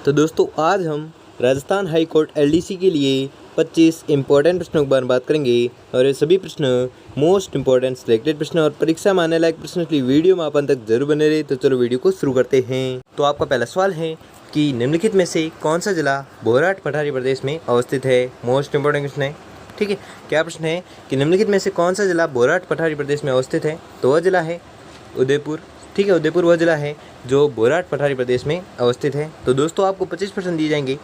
तो दोस्तों आज हम राजस्थान हाई कोर्ट एलडीसी के लिए 25 इंपॉर्टेंट प्रश्नों के बारे में बात करेंगे और ये सभी प्रश्न मोस्ट इंपॉर्टेंट सिलेक्टेड प्रश्न और परीक्षा में आने लायक प्रश्न, इसलिए वीडियो में आप अंत तक जरूर बने रहे। तो चलो वीडियो को शुरू करते हैं। तो आपका पहला सवाल है कि निम्नलिखित में से कौन सा जिला बोराट पठारी प्रदेश में अवस्थित है। मोस्ट इंपॉर्टेंट प्रश्न है, ठीक है। क्या प्रश्न है कि निम्नलिखित में से कौन सा जिला बोराट पठारी प्रदेश में अवस्थित है। तो वह जिला है उदयपुर, ठीक है। उदयपुर वह जिला है जो बोराट पठारी प्रदेश में अवस्थित है। तो दोस्तों आपको 25% दिए जाएंगे,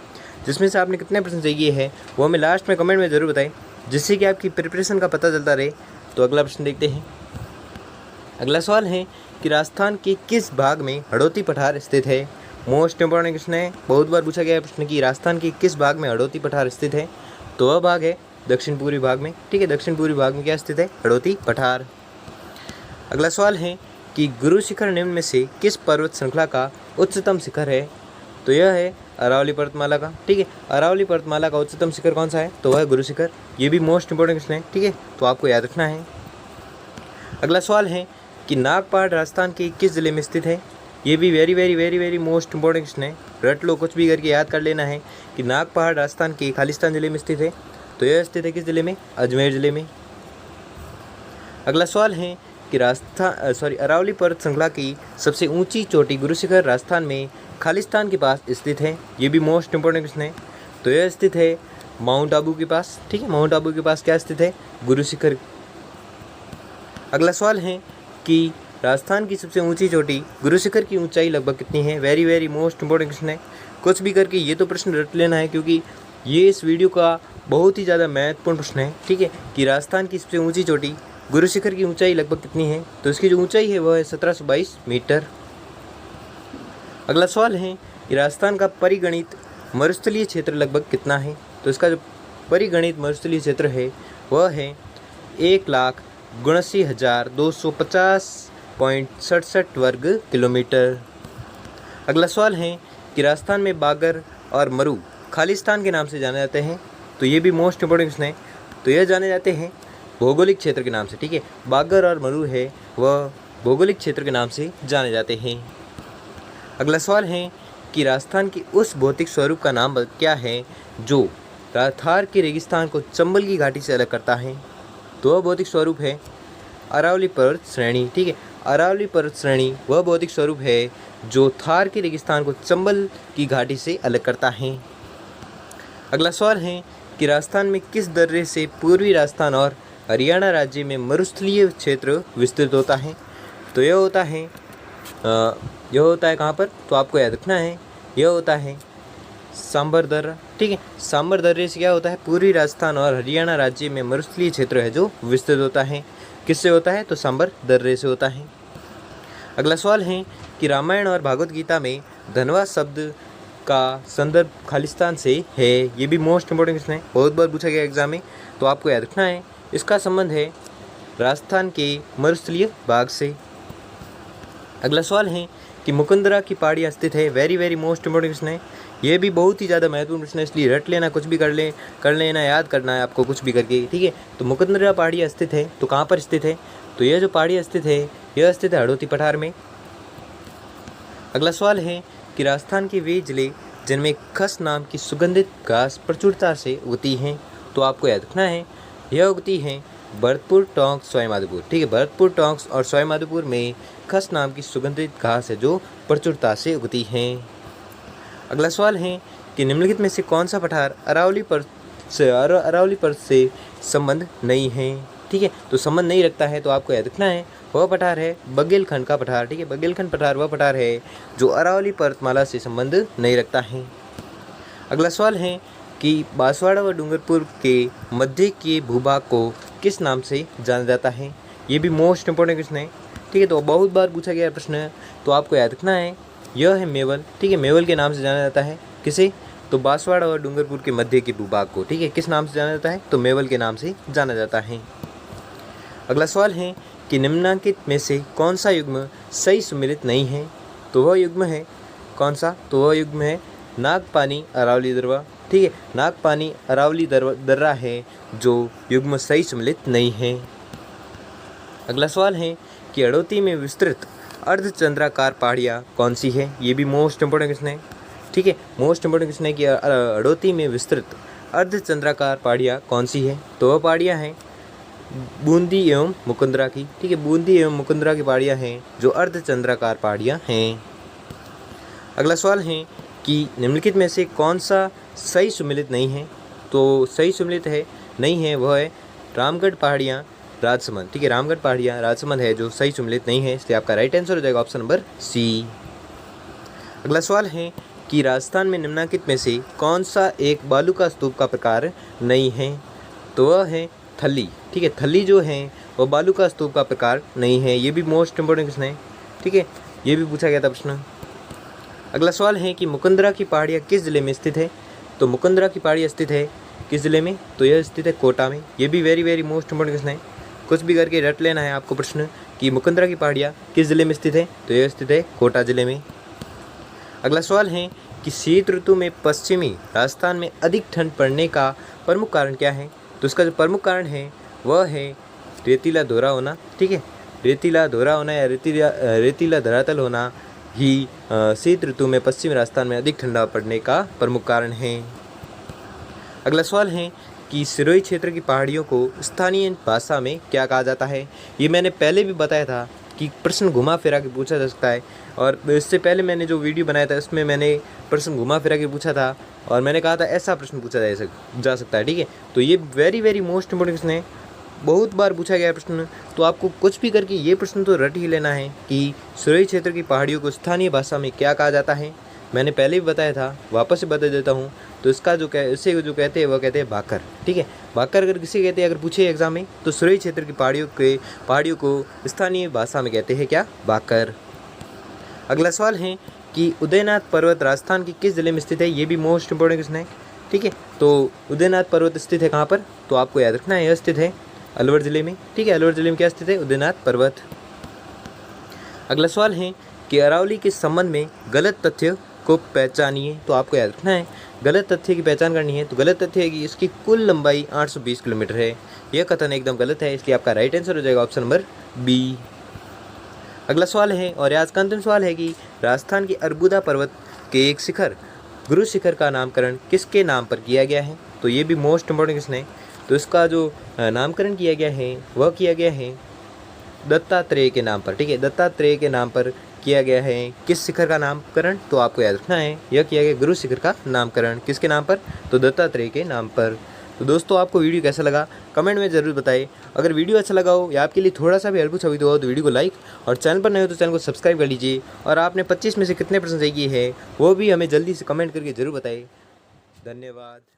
जिसमें से आपने कितने प्रश्न चाहिए है वो हमें लास्ट में कमेंट में ज़रूर बताएं, जिससे कि आपकी प्रिपरेशन का पता चलता रहे। तो अगला प्रश्न देखते हैं। अगला सवाल है कि राजस्थान के किस भाग में हड़ौती पठार स्थित है। मोस्ट इंपॉर्टेंट प्रश्न है, बहुत बार पूछा गया है प्रश्न कि राजस्थान के किस भाग में हड़ौती पठार स्थित है। तो वह भाग है दक्षिण पूर्वी भाग में, ठीक है। दक्षिण पूर्वी भाग में क्या स्थित है, हड़ौती पठार। अगला सवाल है कि गुरु शिखर निम्न में से किस पर्वत श्रृंखला का उच्चतम शिखर है। तो यह है अरावली पर्वतमाला का, ठीक है। अरावली पर्वतमाला का उच्चतम शिखर कौन सा है, तो वह है गुरु शिखर। ये भी मोस्ट इंपॉर्टेंट क्वेश्चन है, ठीक है, तो आपको याद रखना है। अगला सवाल है कि नागपहाड़ राजस्थान के किस जिले में स्थित है। ये भी very very very very most important question है, रट लो, कुछ भी करके याद कर लेना है कि नागपहाड़ राजस्थान के खालिस्तान जिले में स्थित है। तो यह स्थित है किस जिले में, अजमेर जिले में। अगला सवाल है कि अरावली पर्वत श्रृंखला की सबसे ऊंची चोटी गुरु शिखर राजस्थान में खालिस्तान के पास स्थित है। ये भी मोस्ट इंपॉर्टेंट क्वेश्चन है। तो यह स्थित है माउंट आबू के पास, ठीक है। माउंट आबू के पास क्या स्थित है, गुरु शिखर। अगला सवाल है कि राजस्थान की सबसे ऊंची चोटी गुरु शिखर की ऊंचाई लगभग कितनी है। Very very most important question है, कुछ भी करके ये तो प्रश्न रट लेना है, क्योंकि ये इस वीडियो का बहुत ही ज़्यादा महत्वपूर्ण प्रश्न है, ठीक है। कि राजस्थान की सबसे ऊंची चोटी गुरु शिखर की ऊंचाई लगभग कितनी है। तो इसकी जो ऊंचाई है वह है 1722 मीटर। अगला सवाल है कि राजस्थान का परिगणित मरुस्थलीय क्षेत्र लगभग कितना है। तो इसका जो परिगणित मरुस्थलीय क्षेत्र है वह है 1,79,250.67 वर्ग किलोमीटर। अगला सवाल है कि राजस्थान में बागर और मरु खालिस्तान के नाम से जाने जाते हैं। तो ये भी मोस्ट इंपॉर्टेंट क्वेश्चन है। तो यह जाने जाते हैं भौगोलिक क्षेत्र के नाम से, ठीक है। बागर और मरु है वह भौगोलिक क्षेत्र के नाम से जाने जाते हैं। अगला सवाल है कि राजस्थान की उस भौतिक स्वरूप का नाम क्या है जो थार के रेगिस्तान को चंबल की घाटी से अलग करता है। तो वह भौतिक स्वरूप है अरावली पर्वत श्रेणी, ठीक है। अरावली पर्वत श्रेणी वह भौतिक स्वरूप है जो थार के रेगिस्तान को चंबल की घाटी से अलग करता है। अगला सवाल है कि राजस्थान में किस दर्रे से पूर्वी राजस्थान और हरियाणा राज्य में मरुस्थलीय क्षेत्र विस्तृत होता है। तो यह होता है कहाँ पर, तो आपको याद रखना है, यह होता है सांबर दर्रा, ठीक है। सांबर दर्रे से क्या होता है, पूर्वी राजस्थान और हरियाणा राज्य में मरुस्थलीय क्षेत्र है जो विस्तृत होता है। किससे होता है, तो सांबर दर्रे से होता है। अगला सवाल है कि रामायण और भागवत गीता में धनवा शब्द का संदर्भ खालिस्तान से है। ये भी मोस्ट इंपॉर्टेंट क्वेश्चन है, बहुत बार पूछा गया एग्जाम में, तो आपको याद रखना है। इसका संबंध है राजस्थान के मरुस्थलीय भाग से। अगला सवाल है कि मुकुंदरा की पहाड़ी स्थित है। Very very most important question है, ये भी बहुत ही ज़्यादा महत्वपूर्ण प्रश्न है, इसलिए रट लेना, कुछ भी कर लेना, याद करना है आपको कुछ भी करके, ठीक है। तो मुकुंदरा पहाड़ी स्थित है, तो कहाँ पर स्थित है, तो यह जो पहाड़ी स्थित है यह स्थित है हड़ौती पठार में। अगला सवाल है कि राजस्थान के वे जिले जिनमें खस नाम की सुगंधित घास प्रचुरता से उगती हैं। तो आपको याद रखना है, यह उगती है भरतपुर, टोंक, सवाईमाधोपुर, ठीक है। भरतपुर, टोंक और सवाईमाधोपुर में खस नाम की सुगंधित घास है जो प्रचुरता से उगती हैं। अगला सवाल है कि निम्नलिखित में से कौन सा पठार अरावली पर्वत से संबंध नहीं है, ठीक है। तो संबंध नहीं रखता है, तो आपको याद रखना है वह पठार है बघेलखंड का पठार, ठीक है। बघेलखंड पठार वह पठार है जो अरावली पर्वतमाला से संबंध नहीं रखता है। अगला सवाल है कि बांसवाड़ा व डूंगरपुर के मध्य के भूभाग को किस नाम से जाना जाता है। ये भी मोस्ट इंपॉर्टेंट क्वेश्चन है, ठीक है। तो बहुत बार पूछा गया प्रश्न है, तो आपको याद रखना है, यह है मेवल, ठीक है। मेवल के नाम से जाना जाता है किसे, तो बांसवाड़ा और डूंगरपुर के मध्य के भूभाग को, ठीक है, किस नाम से जाना जाता है, तो मेवल के नाम से जाना जाता है। अगला सवाल है कि निम्नलिखित में से कौन सा युग्म सही सुमेलित नहीं है। तो वह युग्म है कौन सा, तो वह युग्म है नागपानी अरावली दर्रा, ठीक है। नागपानी अरावली दर्रा है जो युग्म सही सम्मिलित नहीं है। अगला सवाल है कि हड़ौती में विस्तृत अर्धचंद्राकार पहाड़ियाँ कौन सी है। ये भी मोस्ट इंपॉर्टेंट क्वेश्चन है, ठीक है। मोस्ट इंपॉर्टेंट क्वेश्चन है कि हड़ौती में विस्तृत अर्धचंद्राकार पहाड़ियाँ कौन सी है? तो वह पहाड़ियाँ हैं बूंदी एवं मुकुंदरा की। ठीक है, बूंदी एवं मुकुंदरा की पहाड़ियाँ हैं जो अर्धचंद्राकार पहाड़ियाँ हैं। अगला सवाल है कि निम्नलिखित में से कौन सा सही सुमेलित नहीं है? तो सही सुमेलित है नहीं है वह है रामगढ़ पहाड़ियाँ राजसमंद। ठीक है, रामगढ़ पहाड़ियाँ राजसमंद है जो सही सुमेलित नहीं है, इसलिए आपका राइट आंसर हो जाएगा ऑप्शन नंबर सी। अगला सवाल है कि राजस्थान में निम्नलिखित में से कौन सा एक बालू का स्तूप का प्रकार नहीं है? तो वह है थली। ठीक है, थली जो है वह बालू का स्तूप का प्रकार नहीं है। ये भी मोस्ट इंपॉर्टेंट क्वेश्चन है। ठीक है, ये भी पूछा गया था प्रश्न। अगला सवाल है कि मुकुंदरा की पहाड़ियाँ किस जिले में स्थित है? तो मुकुंदरा की पहाड़ियाँ स्थित है किस जिले में? तो यह स्थित है कोटा में। ये भी वेरी मोस्ट इंपॉर्टेंट क्वेश्चन है, कुछ भी करके रट लेना है आपको प्रश्न कि मुकुंदरा की पहाड़ियाँ किस जिले में स्थित है? तो यह स्थित है कोटा जिले में। अगला सवाल है कि शीत ऋतु में पश्चिमी राजस्थान में अधिक ठंड पड़ने का प्रमुख कारण क्या है? तो इसका जो प्रमुख कारण है वह है रेतीला धोरा होना। ठीक है, रेतीला धोरा होना या रेतीला धरातल होना ही शीत ऋतु में पश्चिमी राजस्थान में अधिक ठंडा पड़ने का प्रमुख कारण है। अगला सवाल है कि सिरोही क्षेत्र की पहाड़ियों को स्थानीय भाषा में क्या कहा जाता है? ये मैंने पहले भी बताया था कि प्रश्न घुमा फिरा के पूछा जा सकता है, और इससे पहले मैंने जो वीडियो बनाया था उसमें मैंने प्रश्न घुमा फिरा के पूछा था और मैंने कहा था ऐसा प्रश्न पूछा जा सकता है। ठीक है, तो ये वेरी मोस्ट इंपॉर्टेंट क्वेश्चन है, बहुत बार पूछा गया प्रश्न, तो आपको कुछ भी करके ये प्रश्न तो रट ही लेना है कि सिरोही क्षेत्र की पहाड़ियों को स्थानीय भाषा में क्या कहा जाता है। मैंने पहले भी बताया था, वापस से बता देता हूँ। तो इसका इसे जो कहते हैं वह कहते हैं भाकर। ठीक है, भाकर अगर किसी कहते हैं, अगर पूछे एग्जाम में, तो सिरोही क्षेत्र की पहाड़ियों को स्थानीय भाषा में कहते हैं क्या? भाकर। अगला सवाल है कि उदयनाथ पर्वत राजस्थान की किस जिले में स्थित है? ये भी मोस्ट इंपॉर्टेंट क्वेश्चन है। ठीक है, तो उदयनाथ पर्वत स्थित है कहाँ पर? तो आपको याद रखना है, यह स्थित है अलवर जिले में। ठीक है, अलवर जिले में क्या स्थित है? उदयनाथ पर्वत। अगला सवाल है कि अरावली के संबंध में गलत तथ्य को पहचानिए। तो आपको याद रखना है, गलत तथ्य की पहचान करनी है। तो गलत तथ्य है कि इसकी कुल लंबाई 820 किलोमीटर है। यह कथन एकदम गलत है, इसलिए आपका राइट आंसर हो जाएगा ऑप्शन नंबर बी। अगला सवाल है और आज का अंतिम सवाल है कि राजस्थान के अरबुदा पर्वत के एक शिखर गुरु शिखर का नामकरण किसके नाम पर किया गया है? तो ये भी मोस्ट इंपॉर्टेंट क्वेश्चन है। तो इसका जो नामकरण किया गया है वह किया गया है दत्तात्रेय के नाम पर। ठीक है, दत्तात्रेय के नाम पर किया गया है। किस शिखर का नामकरण? तो आपको याद रखना है, यह किया गया गुरु शिखर का नामकरण। किसके नाम पर? तो दत्तात्रेय के नाम पर। तो दोस्तों, आपको वीडियो कैसा लगा कमेंट में ज़रूर बताएं। अगर वीडियो अच्छा लगा हो या आपके लिए थोड़ा सा भी हेल्पफुल साबित हुआ हो तो वीडियो को लाइक, और चैनल पर नए हो तो चैनल को सब्सक्राइब कर लीजिए। और आपने 25 में से कितने प्रश्न सही किए हैं वो भी हमें जल्दी से कमेंट करके ज़रूर बताएं। धन्यवाद।